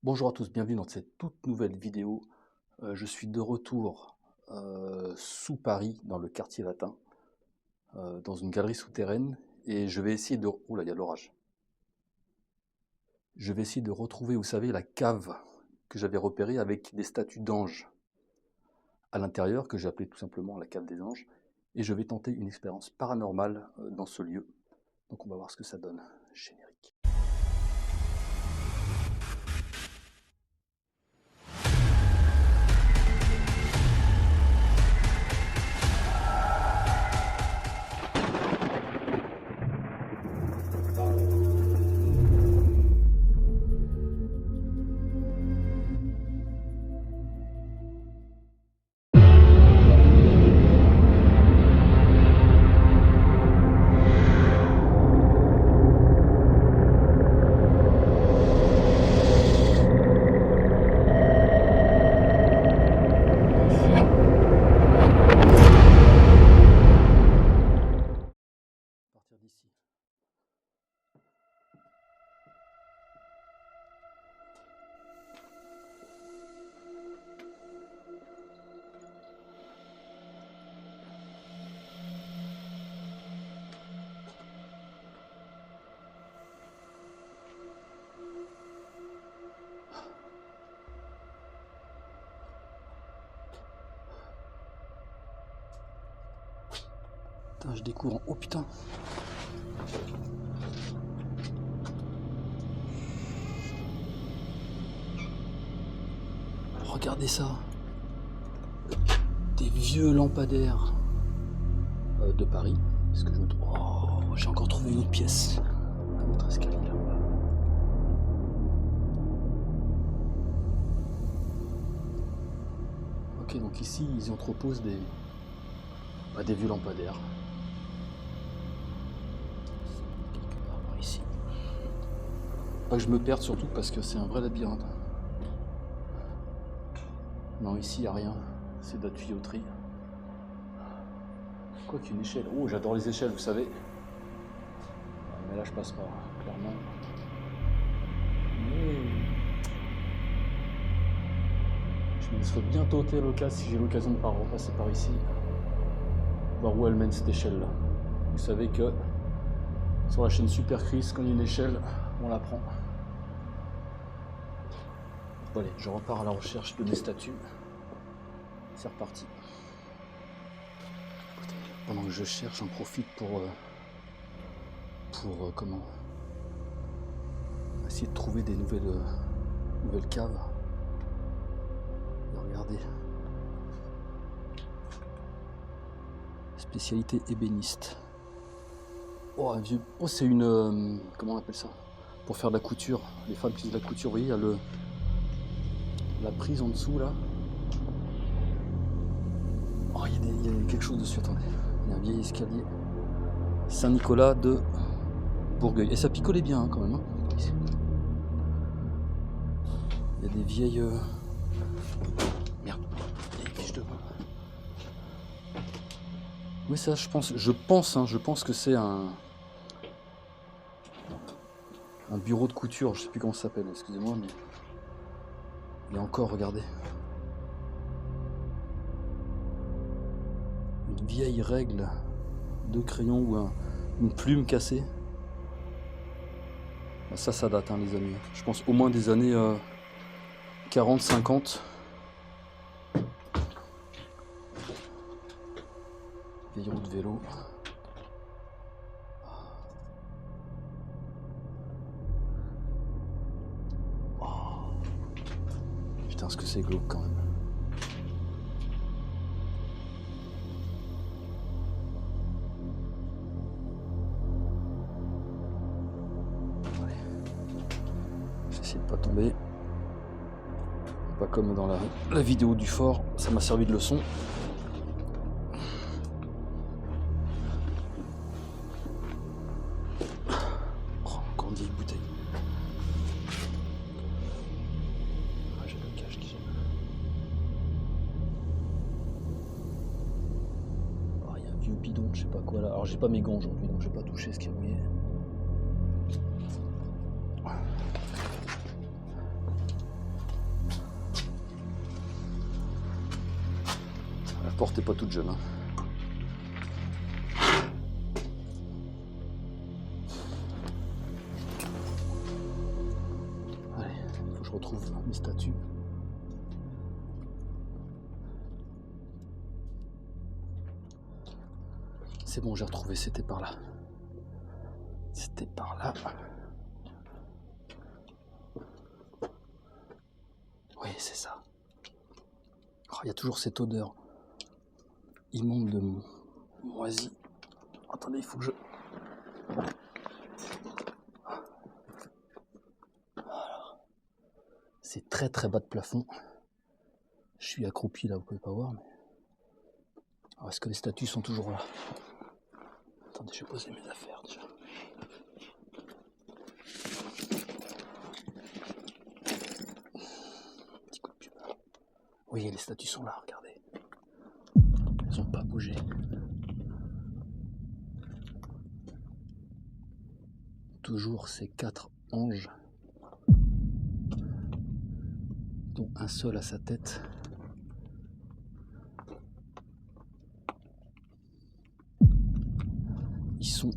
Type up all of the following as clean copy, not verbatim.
Bonjour à tous, bienvenue dans cette toute nouvelle vidéo. Je suis de retour sous Paris, dans le quartier latin, dans une galerie souterraine, et je vais essayer de... Oula, il y a de l'orage. Je vais essayer de retrouver, vous savez, la cave que j'avais repérée avec des statues d'anges à l'intérieur, que j'ai appelée tout simplement la cave des anges, et je vais tenter une expérience paranormale dans ce lieu. Donc on va voir ce que ça donne. Générique. Partir d'ici. Putain, je découvre. Oh putain! Regardez ça! Des vieux lampadaires de Paris. Est-ce que je me trompe? Oh, j'ai encore trouvé une autre pièce. Un autre escalier là-bas. Ok, donc ici ils entreposent des vieux lampadaires. Quelque part par ici. Pas que je me perde surtout parce que c'est un vrai labyrinthe. Non, ici il n'y a rien. C'est de la tuyauterie. Quoi qu'une échelle. Oh, j'adore les échelles, vous savez. Mais là je passe pas, clairement. Mais... je me laisserai bientôt ôter l'occasion si j'ai l'occasion de repasser par ici. Voir où elle mène cette échelle là. Vous savez que sur la chaîne Super Chris, quand il y a une échelle, on la prend. Bon allez, je repars à la recherche de mes statues. C'est reparti. Pendant que je cherche, j'en profite pour comment essayer de trouver des nouvelles caves. Et regardez. Spécialité ébéniste. Oh, un vieux. Oh, c'est une. Comment on appelle ça? Pour faire de la couture. Les femmes qui font de la couture, vous voyez, il y a la prise en dessous là. Oh, il y a quelque chose dessus, attendez. Il y a un vieil escalier. Saint-Nicolas de Bourgueil. Et ça picolait bien hein, quand même. Hein. Il y a des vieilles. Merde. Il y a des fiches de bois. Oui, ça, je pense que c'est un bureau de couture. Je sais plus comment ça s'appelle, excusez-moi, mais. Et encore, regardez. Une vieille règle de crayon ou une plume cassée. Ça date, hein, les amis. Je pense au moins des années 40, 50. Vieille roue de vélo. Oh. Putain, ce que c'est glauque quand même. J'essaie de pas tomber. Pas comme dans la vidéo du fort, ça m'a servi de leçon. Oh, encore une vieille bouteille. Ah, j'ai le cache qui gêne. Ah, il y a un vieux bidon, je sais pas quoi là. Alors j'ai pas mes gants aujourd'hui, donc je vais pas toucher ce qui est mouillé. porte n'est pas toute jeune. Hein. Allez, il faut que je retrouve mes statues. C'est bon, j'ai retrouvé, c'était par là. C'était par là. Oui, c'est ça. Oh, il y a toujours cette odeur immonde de moisi. Attendez, il faut que je... C'est très très bas de plafond. Je suis accroupi là, vous pouvez pas voir. Mais... Alors, est-ce que les statues sont toujours là? Attendez, je vais poser mes affaires déjà. Petit coup de pub. Oui, les statues sont là, regardez. Elles n'ont pas bougé. Toujours ces 4 anges, dont un seul à sa tête. Ils sont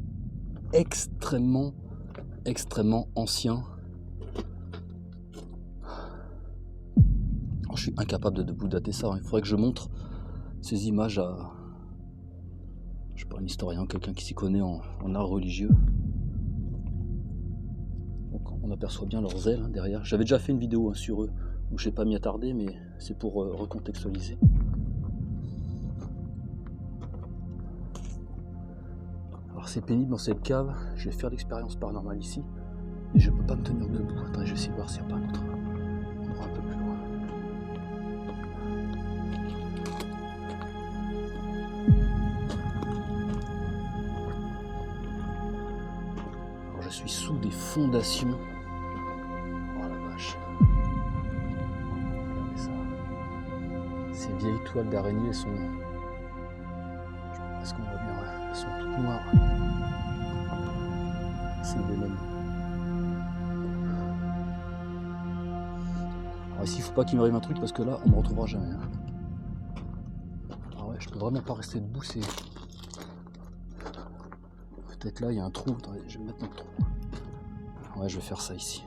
extrêmement anciens. Alors, je suis incapable de vous dater ça. Il faudrait que je montre ces images à, je sais pas, un historien, quelqu'un qui s'y connaît en art religieux. Donc, on aperçoit bien leurs ailes derrière. J'avais déjà fait une vidéo sur eux où je n'ai pas m'y attarder, mais c'est pour recontextualiser. Alors c'est pénible dans cette cave, je vais faire l'expérience paranormale ici, mais je peux pas me tenir debout. Attendez, je vais essayer de voir s'il n'y a pas un autre endroit un peu plus loin. Alors je suis sous des fondations. Oh la vache. Regardez ça. Ces vieilles toiles d'araignée sont... Est-ce qu'on voit bien? Ouais. Elles sont toutes noires. C'est des mêmes. Alors ici, il ne faut pas qu'il m'arrive un truc parce que là, on ne me retrouvera jamais. Hein. Ah ouais, je peux vraiment pas rester debout. C'est peut-être là, il y a un trou. Attendez, je vais me mettre dans le trou. Ouais, je vais faire ça ici.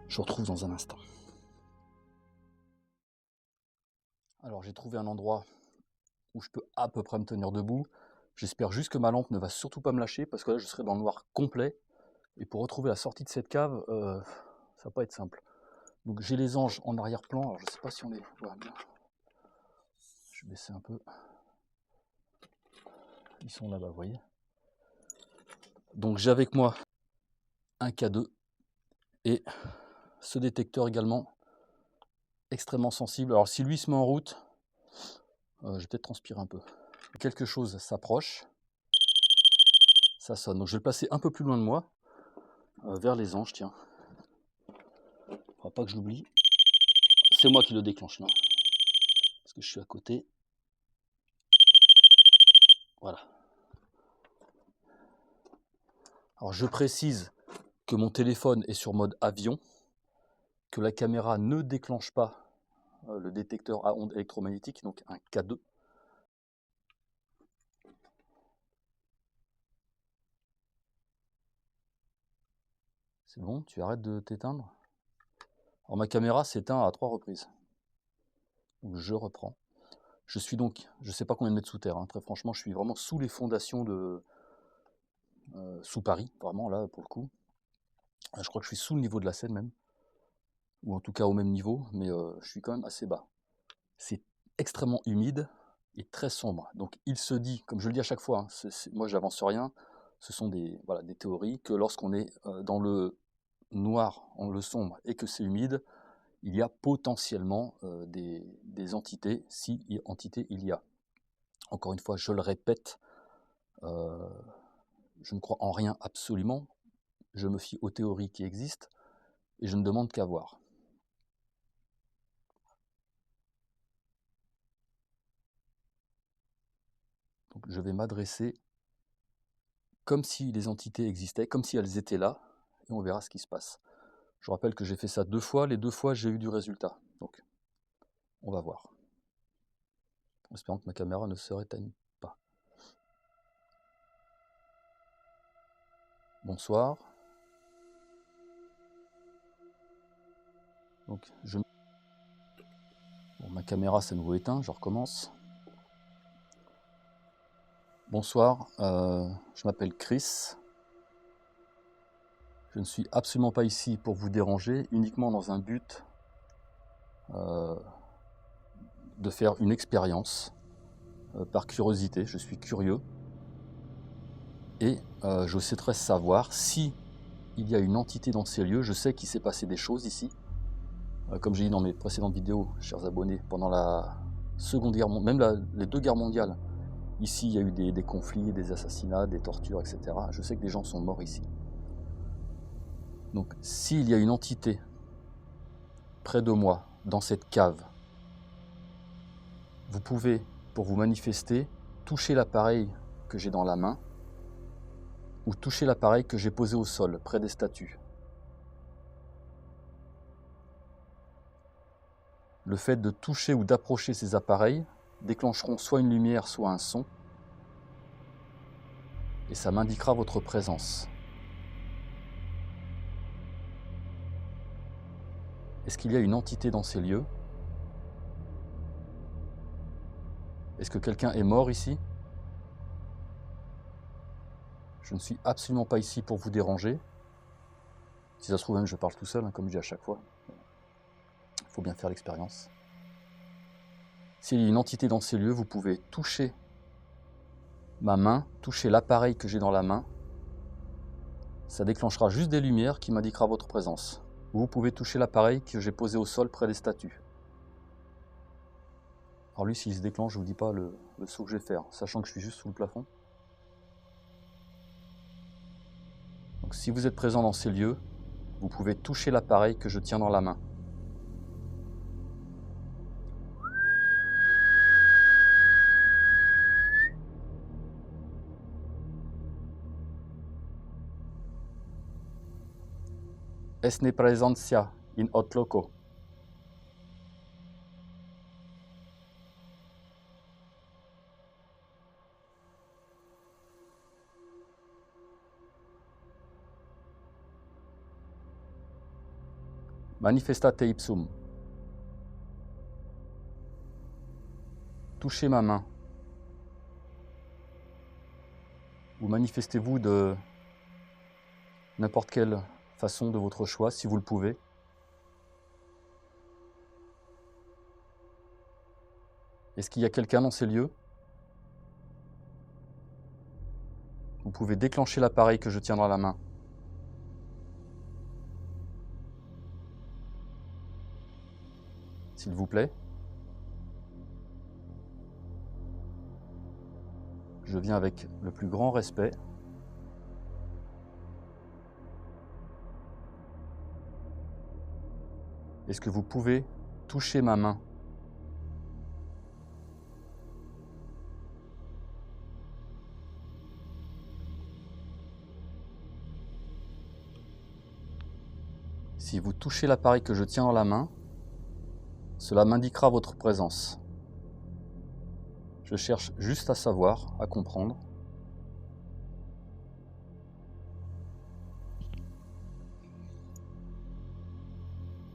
Je vous retrouve dans un instant. Alors, j'ai trouvé un endroit où je peux à peu près me tenir debout. J'espère juste que ma lampe ne va surtout pas me lâcher parce que là, je serai dans le noir complet. Et pour retrouver la sortie de cette cave, ça va pas être simple. Donc j'ai les anges en arrière-plan. Alors je sais pas si on les voit bien. Je vais baisser un peu. Ils sont là-bas, vous voyez. Donc j'ai avec moi un K2 et ce détecteur également extrêmement sensible. Alors si lui se met en route, je vais peut-être transpirer un peu. Quelque chose s'approche, ça sonne. Donc je vais le placer un peu plus loin de moi, vers les anges, tiens. Faudra pas que je l'oublie. C'est moi qui le déclenche là, parce que je suis à côté. Voilà. Alors je précise que mon téléphone est sur mode avion, que la caméra ne déclenche pas le détecteur à ondes électromagnétiques, donc un K2. C'est bon, tu arrêtes de t'éteindre? Alors ma caméra s'éteint à 3 reprises. Donc je reprends. Je suis donc, je ne sais pas combien de mètres sous terre, hein, très franchement, je suis vraiment sous les fondations de... sous Paris, vraiment là pour le coup. Je crois que je suis sous le niveau de la Seine même, ou en tout cas au même niveau, mais je suis quand même assez bas. C'est extrêmement humide et très sombre. Donc il se dit, comme je le dis à chaque fois, hein, moi j'avance rien, ce sont des, voilà, des théories, que lorsqu'on est dans le noir, en le sombre, et que c'est humide, il y a potentiellement des entités, si entités il y a. Encore une fois, je le répète, je ne crois en rien absolument, je me fie aux théories qui existent, et je ne demande qu'à voir. Donc je vais m'adresser comme si les entités existaient, comme si elles étaient là, et on verra ce qui se passe. Je rappelle que j'ai fait ça 2 fois, les 2 fois j'ai eu du résultat, donc on va voir. en espérant que ma caméra ne se réteigne pas. Bonsoir. Donc, bon, ma caméra s'est à nouveau éteinte, je recommence. Bonsoir, je m'appelle Chris. Je ne suis absolument pas ici pour vous déranger, uniquement dans un but de faire une expérience par curiosité. Je suis curieux et je souhaiterais savoir si il y a une entité dans ces lieux. Je sais qu'il s'est passé des choses ici. Comme j'ai dit dans mes précédentes vidéos, chers abonnés, pendant la Seconde Guerre mondiale, même les 2 guerres mondiales, ici il y a eu des conflits, des assassinats, des tortures, etc. Je sais que des gens sont morts ici. Donc s'il y a une entité près de moi, dans cette cave, vous pouvez, pour vous manifester, toucher l'appareil que j'ai dans la main ou toucher l'appareil que j'ai posé au sol, près des statues. Le fait de toucher ou d'approcher ces appareils déclencheront soit une lumière, soit un son, et ça m'indiquera votre présence. Est-ce qu'il y a une entité dans ces lieux? Est-ce que quelqu'un est mort ici? Je ne suis absolument pas ici pour vous déranger. Si ça se trouve même je parle tout seul, hein, comme je dis à chaque fois. Il faut bien faire l'expérience. S'il y a une entité dans ces lieux, vous pouvez toucher ma main, toucher l'appareil que j'ai dans la main. Ça déclenchera juste des lumières qui m'indiquera votre présence. Vous pouvez toucher l'appareil que j'ai posé au sol près des statues. Alors lui, s'il se déclenche, je ne vous dis pas le saut que je vais faire, sachant que je suis juste sous le plafond. Donc si vous êtes présent dans ces lieux, vous pouvez toucher l'appareil que je tiens dans la main. Esne presentia in hot loco. Manifestate ipsum. Touchez ma main. Ou manifestez-vous de n'importe quelle façon de votre choix, si vous le pouvez. Est-ce qu'il y a quelqu'un dans ces lieux? Vous pouvez déclencher l'appareil que je tiens dans la main. S'il vous plaît. Je viens avec le plus grand respect. Est-ce que vous pouvez toucher ma main? Si vous touchez l'appareil que je tiens dans la main, cela m'indiquera votre présence. Je cherche juste à savoir, à comprendre.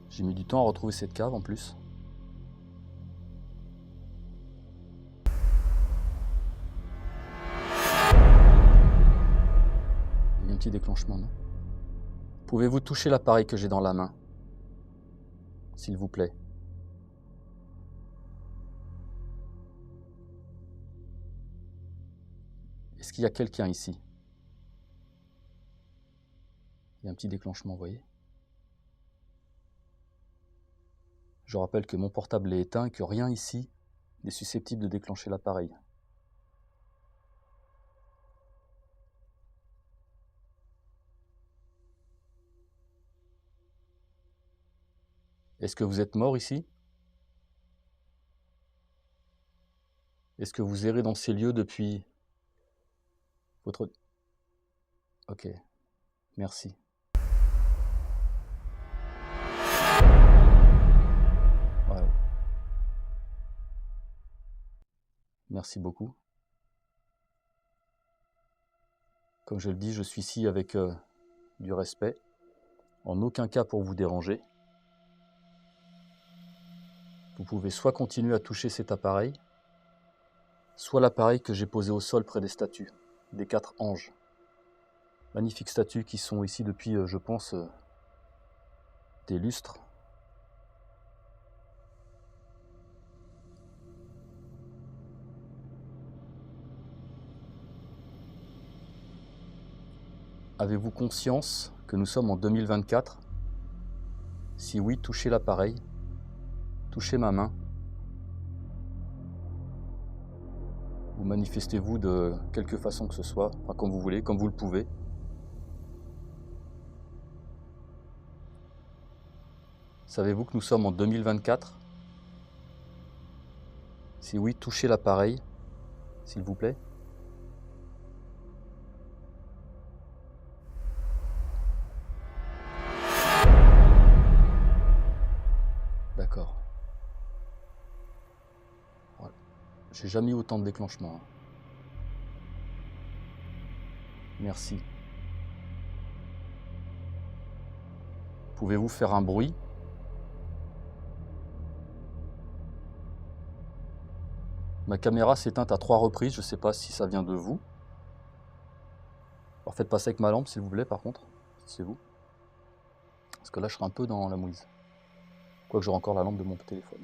J'ai mis du temps à retrouver cette cave en plus. Il y a un petit déclenchement, non? Pouvez-vous toucher l'appareil que j'ai dans la main, s'il vous plaît? Est-ce qu'il y a quelqu'un ici? Il y a un petit déclenchement, vous voyez? Je rappelle que mon portable est éteint et que rien ici n'est susceptible de déclencher l'appareil. Est-ce que vous êtes mort ici? Est-ce que vous errez dans ces lieux depuis votre... Ok, merci. Ouais. Merci beaucoup. Comme je le dis, je suis ici avec du respect, en aucun cas pour vous déranger. Vous pouvez soit continuer à toucher cet appareil, soit l'appareil que j'ai posé au sol près des statues, des 4 anges. Magnifiques statues qui sont ici depuis, je pense, des lustres. Avez-vous conscience que nous sommes en 2024? Si oui, touchez l'appareil, touchez ma main. Ou manifestez-vous de quelque façon que ce soit, enfin comme vous voulez, comme vous le pouvez. Savez-vous que nous sommes en 2024? Si oui, touchez l'appareil, s'il vous plaît. D'accord. Voilà. J'ai jamais eu autant de déclenchements. Merci. Pouvez-vous faire un bruit? Ma caméra s'est éteinte à 3 reprises, je ne sais pas si ça vient de vous. Alors faites pas ça avec ma lampe s'il vous plaît par contre, si c'est vous. Parce que là je serai un peu dans la mouise. Quoique j'aurai encore la lampe de mon téléphone.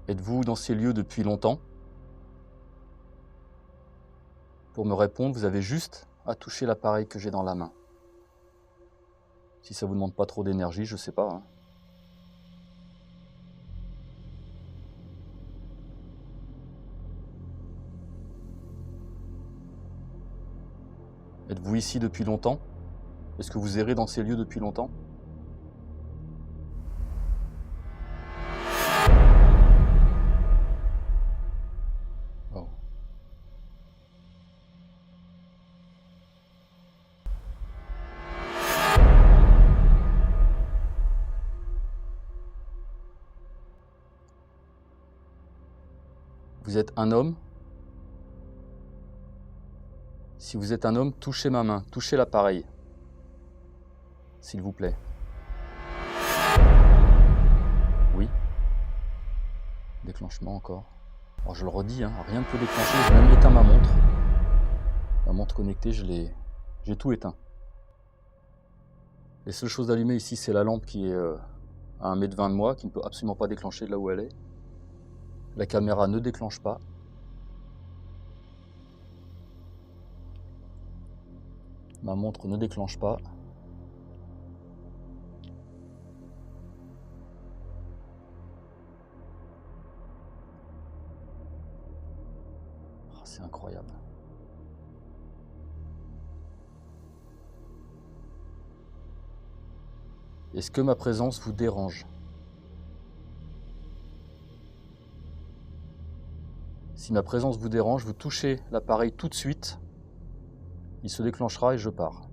Êtes-vous dans ces lieux depuis longtemps? Pour me répondre, vous avez juste à toucher l'appareil que j'ai dans la main. Si ça vous demande pas trop d'énergie, je sais pas. Êtes-vous ici depuis longtemps? Est-ce que vous errez dans ces lieux depuis longtemps? Oh. Vous êtes un homme? Si vous êtes un homme, touchez ma main, touchez l'appareil. S'il vous plaît. Oui. Déclenchement encore. Alors je le redis, hein, rien ne peut déclencher, j'ai même éteint ma montre. Ma montre connectée, j'ai tout éteint. Les seules choses allumées ici, c'est la lampe qui est à 1,20 m de moi, qui ne peut absolument pas déclencher de là où elle est. La caméra ne déclenche pas. Ma montre ne déclenche pas. Oh, c'est incroyable. Est-ce que ma présence vous dérange? Si ma présence vous dérange, vous touchez l'appareil tout de suite. Il se déclenchera et je pars.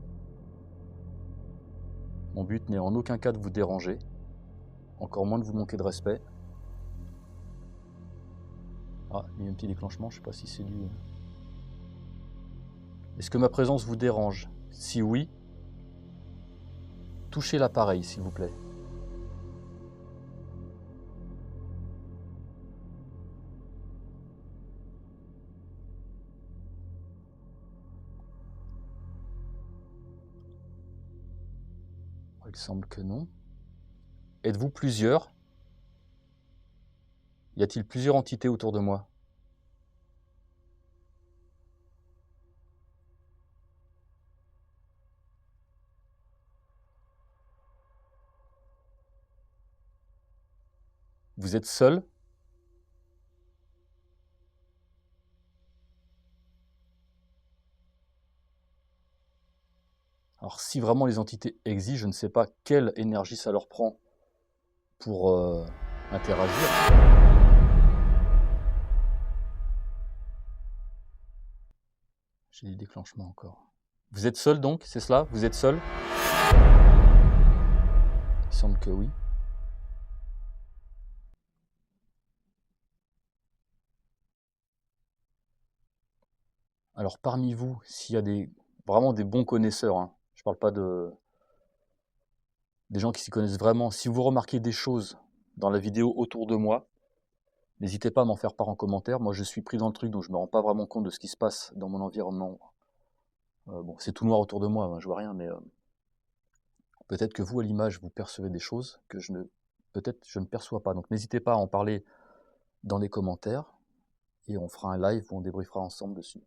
Mon but n'est en aucun cas de vous déranger, encore moins de vous manquer de respect. Ah, il y a un petit déclenchement, je ne sais pas si c'est dû. Est-ce que ma présence vous dérange? Si oui, touchez l'appareil, s'il vous plaît. Il semble que non. Êtes-vous plusieurs? Y a-t-il plusieurs entités autour de moi? Vous êtes seul? Alors si vraiment les entités existent, je ne sais pas quelle énergie ça leur prend pour interagir. J'ai des déclenchements encore. Vous êtes seul donc, c'est cela? Vous êtes seul? semble que oui. Alors parmi vous, s'il y a vraiment des bons connaisseurs, hein, je ne parle pas des gens qui s'y connaissent vraiment, si vous remarquez des choses dans la vidéo autour de moi, n'hésitez pas à m'en faire part en commentaire. Moi je suis pris dans le truc, donc je ne me rends pas vraiment compte de ce qui se passe dans mon environnement. Bon, c'est tout noir autour de moi, hein, je vois rien, mais peut-être que vous, à l'image, vous percevez des choses que peut-être je ne perçois pas. Donc n'hésitez pas à en parler dans les commentaires, et on fera un live où on débriefera ensemble dessus.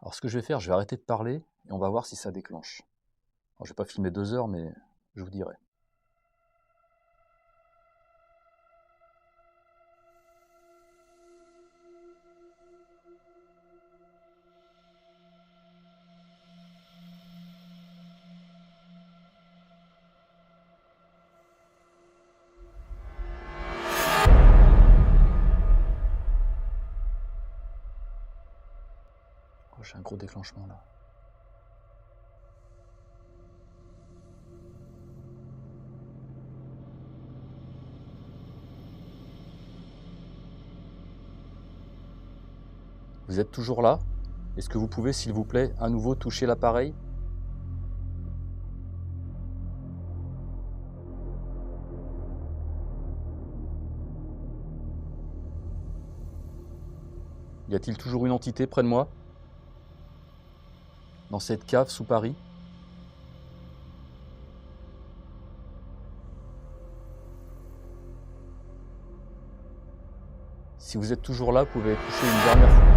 Alors ce que je vais faire, je vais arrêter de parler, et on va voir si ça déclenche. Alors, je ne vais pas filmer 2 heures, mais je vous dirai. Oh, j'ai un gros déclenchement là. Vous êtes toujours là? Est-ce que vous pouvez, s'il vous plaît, à nouveau toucher l'appareil? Y a-t-il toujours une entité près de moi? Dans cette cave sous Paris? Si vous êtes toujours là, vous pouvez toucher une dernière fois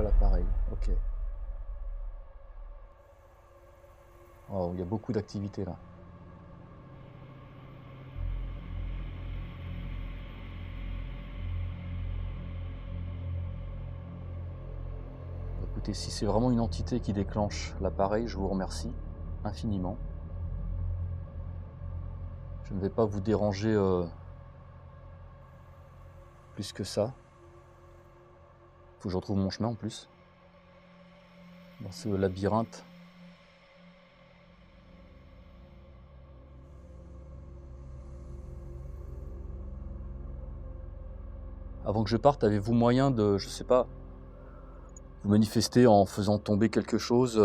l'appareil. Ok. Oh, il y a beaucoup d'activités là. Écoutez, si c'est vraiment une entité qui déclenche l'appareil, je vous remercie infiniment. Je ne vais pas vous déranger plus que ça. Faut que je retrouve mon chemin en plus. Dans ce labyrinthe. Avant que je parte, avez-vous moyen de, je sais pas, vous manifester en faisant tomber quelque chose,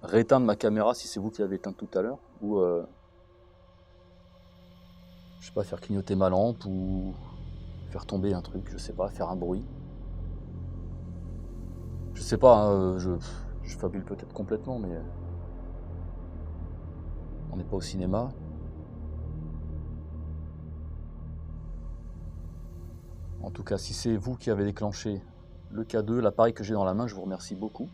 rééteindre ma caméra si c'est vous qui l'avez éteinte tout à l'heure, ou je sais pas, faire clignoter ma lampe ou faire tomber un truc, je sais pas, faire un bruit. Je sais pas, hein, je fabule peut-être complètement, mais on n'est pas au cinéma. En tout cas, si c'est vous qui avez déclenché le K2, l'appareil que j'ai dans la main, je vous remercie beaucoup.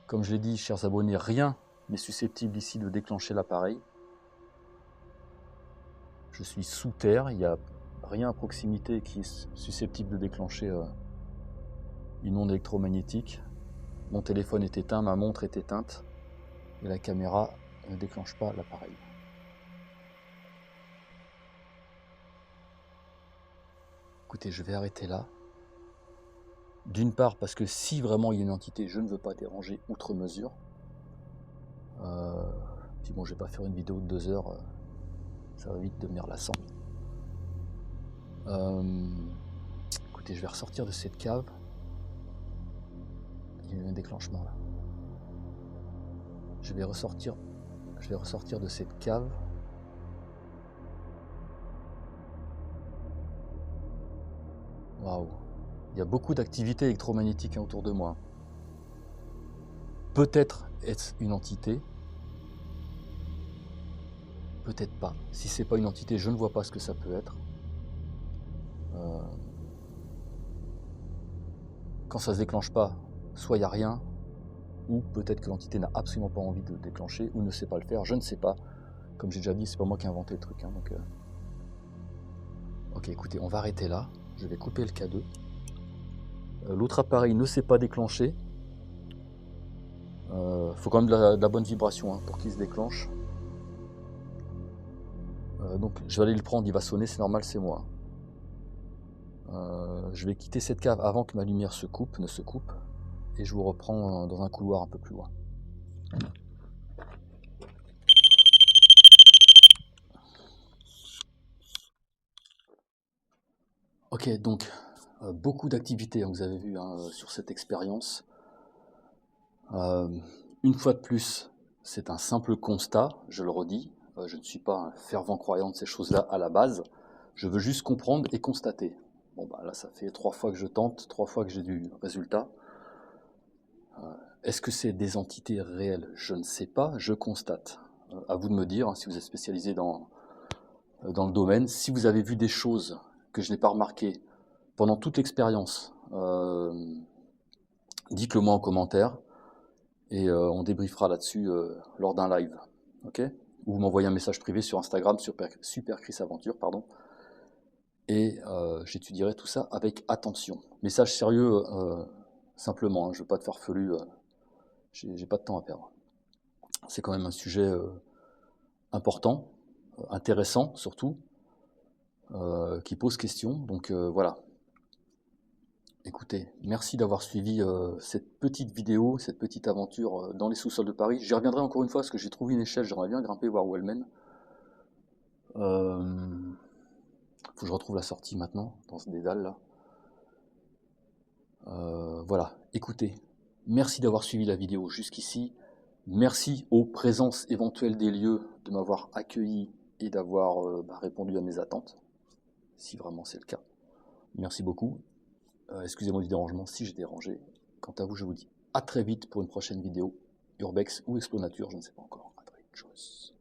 Comme je l'ai dit, chers abonnés, rien n'est susceptible ici de déclencher l'appareil. Je suis sous terre, il n'y a rien à proximité qui est susceptible de déclencher une onde électromagnétique. Mon téléphone est éteint, ma montre est éteinte, et la caméra ne déclenche pas l'appareil. Écoutez, je vais arrêter là. D'une part, parce que si vraiment il y a une entité, je ne veux pas déranger outre mesure. Puis bon, je vais pas faire une vidéo de 2 heures, ça va vite devenir lassant. Écoutez, je vais ressortir de cette cave. Il y a eu un déclenchement là. Je vais ressortir de cette cave. Waouh! Il y a beaucoup d'activités électromagnétiques autour de moi. Peut-être est-ce une entité, peut-être pas. Si c'est pas une entité, je ne vois pas ce que ça peut être. Quand ça se déclenche pas, soit il n'y a rien, ou peut-être que l'entité n'a absolument pas envie de déclencher, ou ne sait pas le faire, je ne sais pas. Comme j'ai déjà dit, c'est pas moi qui ai inventé le truc. Hein, donc, ok, écoutez, on va arrêter là. Je vais couper le K2. L'autre appareil ne s'est pas déclenché. Faut quand même de la bonne vibration hein, pour qu'il se déclenche. Donc je vais aller le prendre, il va sonner, c'est normal, c'est moi. Je vais quitter cette cave avant que ma lumière ne se coupe, et je vous reprends dans un couloir un peu plus loin. Ok, donc beaucoup d'activités, hein, vous avez vu hein, sur cette expérience. Une fois de plus, c'est un simple constat, je le redis. Je ne suis pas un fervent croyant de ces choses-là à la base. Je veux juste comprendre et constater. Bon, bah là, ça fait 3 fois que je tente, 3 fois que j'ai du résultat. Est-ce que c'est des entités réelles? Je ne sais pas, je constate. À vous de me dire, hein, si vous êtes spécialisé dans le domaine, si vous avez vu des choses que je n'ai pas remarquées pendant toute l'expérience, dites-le moi en commentaire. Et on débriefera là-dessus lors d'un live, ok? Ou vous m'envoyez un message privé sur Instagram, Super Chris Aventure, pardon, et j'étudierai tout ça avec attention. Message sérieux, simplement, hein, je ne veux pas de farfelu, j'ai pas de temps à perdre. C'est quand même un sujet important, intéressant surtout, qui pose question, donc voilà. Écoutez, merci d'avoir suivi cette petite vidéo, cette petite aventure dans les sous-sols de Paris. J'y reviendrai encore une fois parce que j'ai trouvé une échelle, j'aimerais bien grimper, voir où elle mène. Faut que je retrouve la sortie maintenant, dans ce dédale là. Voilà, écoutez, merci d'avoir suivi la vidéo jusqu'ici. Merci aux présences éventuelles des lieux de m'avoir accueilli et d'avoir répondu à mes attentes, si vraiment c'est le cas. Merci beaucoup. Excusez-moi du dérangement si j'ai dérangé. Quant à vous, je vous dis à très vite pour une prochaine vidéo. Urbex ou Explonature, je ne sais pas encore. À très vite, tchuss.